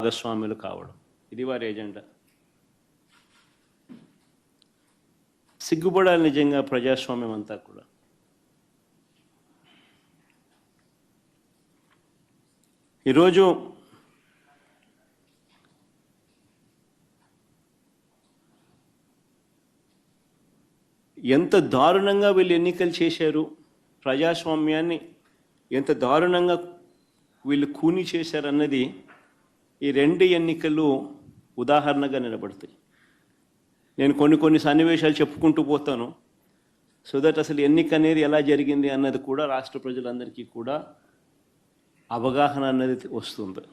భాగస్వాములు కావడం, ఇది వారి ఎజెండా. సిగ్గుపడాలి నిజంగా ప్రజాస్వామ్యం అంతా కూడా. ఈరోజు ఎంత దారుణంగా వీళ్ళు ఎన్నికలు చేశారు, ప్రజాస్వామ్యాన్ని ఎంత దారుణంగా వీళ్ళు కూని చేశారన్నది ఈ రెండు ఎన్నికలు ఉదాహరణగా నిలబడతాయి. నేను కొన్ని సన్నివేశాలు చెప్పుకుంటూ పోతాను, సో దట్ అసలు ఎన్నిక అనేది ఎలా జరిగింది అన్నది కూడా రాష్ట్ర ప్రజలందరికీ కూడా అవగాహన అన్నది వస్తుంది.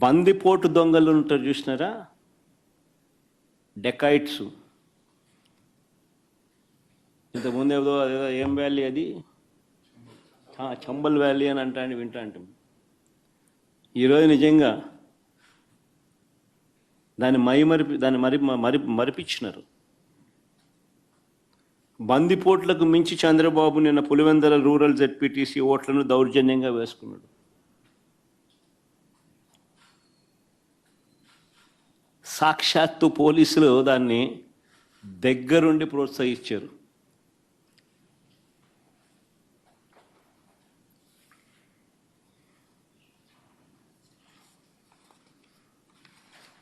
బందిపోటు దొంగలు ఉంటారు చూసినారా, డెకాయిట్స్. ఇంతకుముందు అదేదో ఏం వ్యాలీ అది, చంబల్ వ్యాలీ అని వింటా అంటాం. ఈరోజు నిజంగా దాన్ని మరిపించినారు. బందిపోట్లకు మించి చంద్రబాబు నిన్న పులివెందుల రూరల్ జెడ్పీటీసీ ఓట్లను దౌర్జన్యంగా వేసుకున్నాడు. సాక్షాత్తు పోలీసులు దాన్ని దగ్గరుండి ప్రోత్సహించారు.